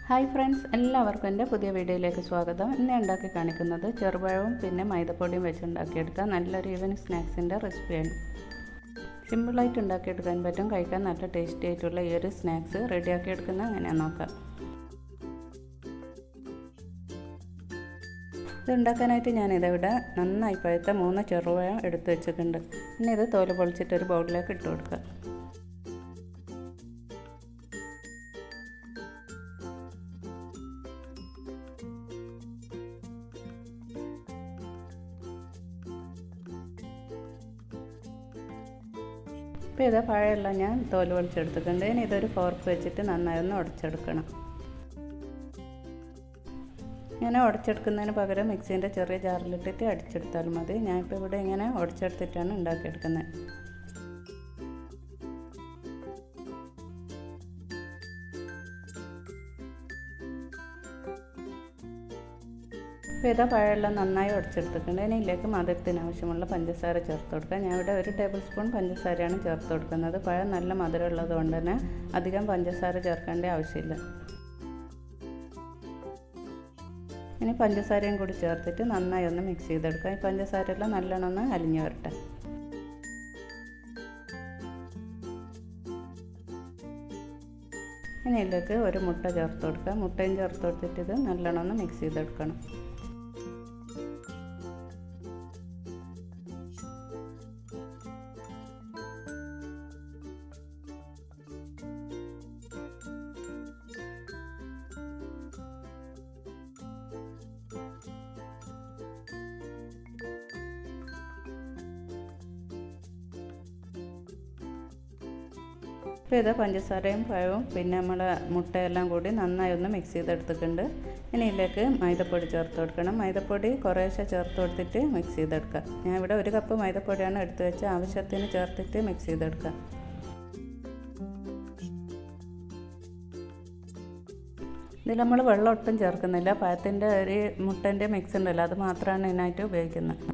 Hi friends, എല്ലാവർക്കും എൻ്റെ പുതിയ വീഡിയോയിലേക്ക് സ്വാഗതം. ഇന്ന് ഉണ്ടാക്കി കാണിക്കുന്നത് ചെറുപഴവും പിന്നെ മൈദപ്പൊടിയും വെച്ച് ഉണ്ടാക്കിയെടുത്ത നല്ലൊരു ഈവനിങ് സ്നാക്സിൻ്റെ റെസിപ്പിയാണ്. സിമ്പിളായിട്ട് ഉണ്ടാക്കിയെടുക്കാൻ പറ്റും, കഴിക്കാൻ നല്ല ടേസ്റ്റി ആയിട്ടുള്ള ഈ ഒരു സ്നാക്സ് റെഡിയാക്കിയെടുക്കുന്നത് എങ്ങനെയാണെന്ന് നോക്കാം. ഇത് ഉണ്ടാക്കാനായിട്ട് ഞാനിതിവിടെ നന്നായി പഴുത്ത 3 ചെറുപഴം എടുത്ത് വെച്ചിട്ടുണ്ട്. ഇനി ഇത് തോല് പൊളിച്ചിട്ടൊരു ബൗളിലേക്ക് ഇട്ട് കൊടുക്കുക. ഇപ്പോൾ ഇതാ പഴമെല്ലാം ഞാൻ തോല് പൊളിച്ചെടുത്തിട്ടുണ്ട്. ഇനി ഇതൊരു ഫോർക്ക് വെച്ചിട്ട് നന്നായി ഒന്ന് ഉടച്ചെടുക്കണം. ഇങ്ങനെ ഉടച്ചെടുക്കുന്നതിന് പകരം മിക്സീൻ്റെ ചെറിയ ജാറിലിട്ടിട്ട് അടിച്ചെടുത്താൽ മതി. ഞാനിപ്പോൾ ഇവിടെ ഇങ്ങനെ ഉടച്ചെടുത്തിട്ടാണ് ഉണ്ടാക്കിയെടുക്കുന്നത്. ഇപ്പോൾ ഇതാ പഴമെല്ലാം നന്നായി ഉടച്ചെടുത്തിട്ടുണ്ട്. ഇനി ഇതിലേക്ക് മധുരത്തിന് ആവശ്യമുള്ള പഞ്ചസാര ചേർത്ത് കൊടുക്കുക. ഞാൻ ഇവിടെ 1 ടേബിൾ സ്പൂൺ പഞ്ചസാരയാണ് ചേർത്ത് കൊടുക്കുന്നത്. പഴം നല്ല മധുരം ഉള്ളത് കൊണ്ട് തന്നെ അധികം പഞ്ചസാര ചേർക്കേണ്ട ആവശ്യമില്ല. ഇനി പഞ്ചസാരയും കൂടി ചേർത്തിട്ട് നന്നായി ഒന്ന് മിക്സ് ചെയ്തെടുക്കുക. ഈ പഞ്ചസാരയെല്ലാം നല്ലോണം ഒന്ന് അലിഞ്ഞു വരട്ടെ. ഇനി ഇതിലേക്ക് ഒരു മുട്ട ചേർത്ത് കൊടുക്കുക. മുട്ടയും ചേർത്ത് കൊടുത്തിട്ട് ഇത് നല്ലോണം ഒന്ന് മിക്സ് ചെയ്തെടുക്കണം. ഇപ്പോൾ ഇത് പഞ്ചസാരയും പഴവും പിന്നെ നമ്മൾ മുട്ടയെല്ലാം കൂടി നന്നായി ഒന്ന് മിക്സ് ചെയ്തെടുത്തിട്ടുണ്ട്. ഇനി ഇതിലേക്ക് മൈദപ്പൊടി ചേർത്ത് കൊടുക്കണം. മൈദപ്പൊടി കുറേശ്ശെ ചേർത്ത് കൊടുത്തിട്ട് മിക്സ് ചെയ്തെടുക്കുക. ഞാൻ ഇവിടെ 1 കപ്പ് മൈദപ്പൊടിയാണ് എടുത്ത് വെച്ച് ആവശ്യത്തിന് ചേർത്തിട്ട് മിക്സ് ചെയ്തെടുക്കുക. ഇതിൽ നമ്മൾ വെള്ളം ഒട്ടും ചേർക്കുന്നില്ല. പഴത്തിൻ്റെ ഒരു മുട്ടൻ്റെ മിക്സ് ഉണ്ടല്ലോ, അത് മാത്രമാണ് ഇതിനായിട്ട് ഉപയോഗിക്കുന്നത്.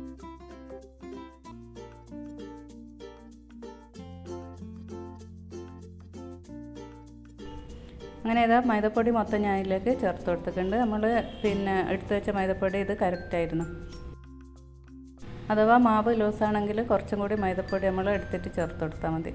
അങ്ങനെ ഇതാ മൈദപ്പൊടി മൊത്തം ഞാൻ ഇതിലേക്ക് ചേർത്ത് കൊടുത്തിട്ടുണ്ട്. നമ്മൾ പിന്നെ എടുത്ത് വെച്ച മൈദപ്പൊടി ഇത് കറക്റ്റായിരുന്നു. അഥവാ മാവ് ലൂസാണെങ്കിൽ കുറച്ചും കൂടി മൈദപ്പൊടി നമ്മൾ എടുത്തിട്ട് ചേർത്ത് കൊടുത്താൽ മതി.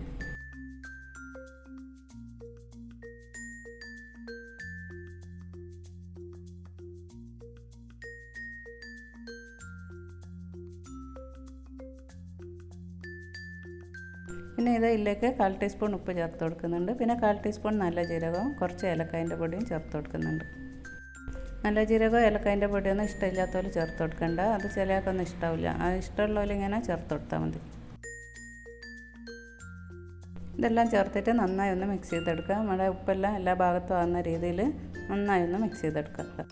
പിന്നെ ഇതിലേക്ക് 1/4 ടീസ്പൂൺ ഉപ്പ് ചേർത്ത് കൊടുക്കുന്നുണ്ട്. പിന്നെ 1/4 ടീസ്പൂൺ നല്ല ജീരകവും കുറച്ച് ഏലക്കായൻ്റെ പൊടിയും ചേർത്ത് കൊടുക്കുന്നുണ്ട്. നല്ല ജീരകവും ഏലക്കായൻ്റെ പൊടിയൊന്നും ഇഷ്ടമില്ലാത്തവർ ചേർത്ത് കൊടുക്കണ്ട. അത് ചിലർക്കൊന്നും ഇഷ്ടമില്ല. അത് ഇഷ്ടമുള്ളവർ ഇങ്ങനെ ചേർത്ത് കൊടുത്താൽ മതി. ഇതെല്ലാം ചേർത്തിട്ട് നന്നായി ഒന്ന് മിക്സ് ചെയ്തെടുക്കുക. നമ്മുടെ ഉപ്പെല്ലാം എല്ലാ ഭാഗത്തും ആകുന്ന രീതിയിൽ നന്നായി ഒന്ന് മിക്സ് ചെയ്തെടുക്കുക.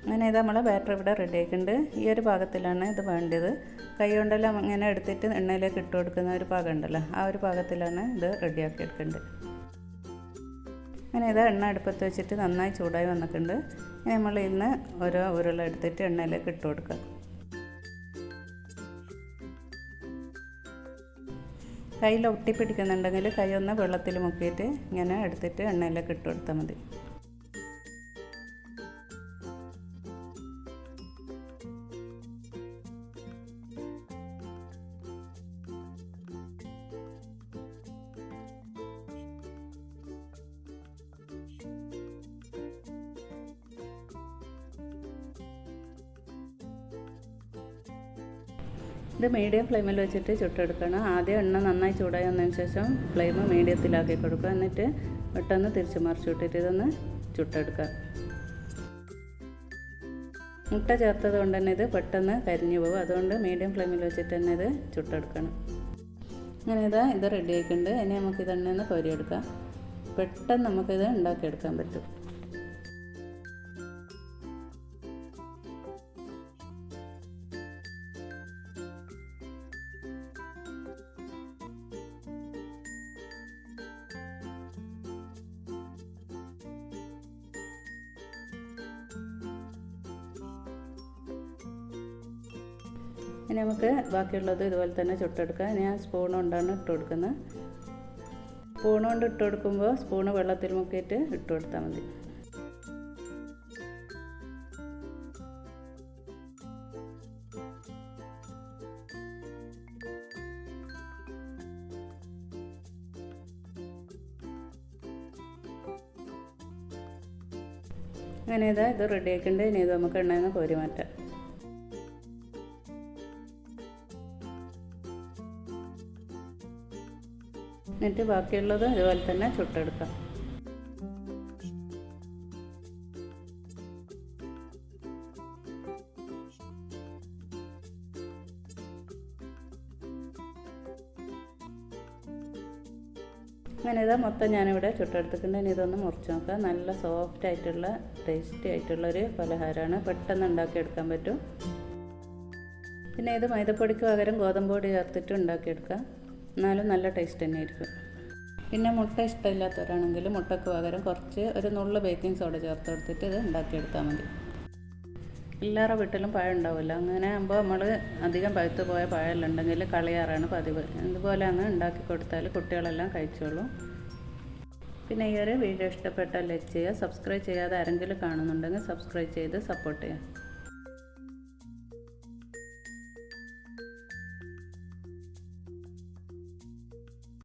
അങ്ങനെ ഇത് നമ്മളെ ബാറ്റർ ഇവിടെ റെഡി ആയിട്ടുണ്ട്. ഈ ഒരു പാകത്തിലാണ് ഇത് വേണ്ടത്. കൈ കൊണ്ടെല്ലാം ഇങ്ങനെ എടുത്തിട്ട് എണ്ണയിലേക്ക് ഇട്ട് കൊടുക്കുന്ന ഒരു പാകം ഉണ്ടല്ലോ, ആ ഒരു പാകത്തിലാണ് ഇത് റെഡിയാക്കി എടുക്കേണ്ടത്. അങ്ങനെ ഇത് എണ്ണ അടുപ്പത്ത് വെച്ചിട്ട് നന്നായി ചൂടായി വന്നിട്ടുണ്ട്. ഇനി നമ്മൾ ഇന്ന് ഓരോ ഉരുള എടുത്തിട്ട് എണ്ണയിലേക്ക് ഇട്ട് കൊടുക്കുക. കയ്യിൽ ഒട്ടിപ്പിടിക്കുന്നുണ്ടെങ്കിൽ കൈ ഒന്ന് വെള്ളത്തിൽ മുക്കിയിട്ട് ഇങ്ങനെ എടുത്തിട്ട് എണ്ണയിലേക്ക് ഇട്ട് കൊടുത്താൽ മതി. ഇത് മീഡിയം ഫ്ലെയിമിൽ വെച്ചിട്ട് ചുട്ടെടുക്കണം. ആദ്യം എണ്ണ നന്നായി ചൂടായി വന്നതിന് ശേഷം ഫ്ലെയിം മീഡിയത്തിലാക്കി കൊടുക്കുക. എന്നിട്ട് പെട്ടെന്ന് തിരിച്ച് മറിച്ച് വിട്ടിട്ട് ഇതൊന്ന് ചുട്ടെടുക്കുക. മുട്ട ചേർത്തത് കൊണ്ട് തന്നെ ഇത് പെട്ടെന്ന് കരിഞ്ഞു പോകും. അതുകൊണ്ട് മീഡിയം ഫ്ലെയിമിൽ വെച്ചിട്ട് തന്നെ ഇത് ചുട്ടെടുക്കണം. അങ്ങനെ ഇത് റെഡി ആയിട്ടുണ്ട്. ഇനി നമുക്കിത് എണ്ണയിൽ കോരിയെടുക്കാം. പെട്ടെന്ന് നമുക്കിത് ഉണ്ടാക്കിയെടുക്കാൻ പറ്റും. ഇനി നമുക്ക് ബാക്കിയുള്ളത് ഇതുപോലെ തന്നെ ചുട്ടെടുക്കാം. ഞാൻ സ്പൂൺ കൊണ്ടാണ് ഇട്ട് കൊടുക്കുന്നത്. സ്പൂൺ കൊണ്ട് ഇട്ട് കൊടുക്കുമ്പോൾ സ്പൂണ് വെള്ളത്തിൽ മുക്കിയിട്ട് ഇട്ട് കൊടുത്താൽ മതി. അങ്ങനെ ഇത് റെഡി ആക്കിണ്ട്. ഇനി ഇത് നമുക്ക് എണ്ണയിൽ നിന്ന് കോരി മാറ്റാം. എന്നിട്ട് ബാക്കിയുള്ളത് ഇതുപോലെ തന്നെ ചുട്ടെടുക്കാം. അങ്ങനെ മൊത്തം ഞാനിവിടെ ചുട്ടെടുത്തിട്ടുണ്ട്. ഇനി ഇതൊന്ന് മുറിച്ച് നോക്കാം. നല്ല സോഫ്റ്റ് ആയിട്ടുള്ള ടേസ്റ്റി ആയിട്ടുള്ളൊരു പലഹാരമാണ്. പെട്ടെന്ന് ഉണ്ടാക്കിയെടുക്കാൻ പറ്റും. പിന്നെ ഇത് മൈദപ്പൊടിക്ക് പകരം ഗോതമ്പ് പൊടി ചേർത്തിട്ട് ഉണ്ടാക്കിയെടുക്കാം. എന്നാലും നല്ല ടേസ്റ്റ് തന്നെയായിരിക്കും. പിന്നെ മുട്ട ഇഷ്ടമില്ലാത്തവരാണെങ്കിൽ മുട്ടയ്ക്ക് പകരം ഒരു നുള്ള് ബേക്കിംഗ് സോഡ ചേർത്ത് കൊടുത്തിട്ട് ഇത് ഉണ്ടാക്കിയെടുത്താൽ മതി. എല്ലാവരുടെ വീട്ടിലും പഴം ഉണ്ടാവില്ല. അങ്ങനെ ആകുമ്പോൾ നമ്മൾ അധികം പഴുത്ത് പോയ പഴമെല്ലാം ഉണ്ടെങ്കിൽ കളയാറാണ് പതിവ്. ഇതുപോലെ അങ്ങ് ഉണ്ടാക്കി കൊടുത്താൽ കുട്ടികളെല്ലാം കഴിച്ചോളും. പിന്നെ ഈ ഒരു വീഡിയോ ഇഷ്ടപ്പെട്ടാൽ ലൈക്ക് ചെയ്യുക. സബ്സ്ക്രൈബ് ചെയ്യാതെ ആരെങ്കിലും കാണുന്നുണ്ടെങ്കിൽ സബ്സ്ക്രൈബ് ചെയ്ത് സപ്പോർട്ട് ചെയ്യുക.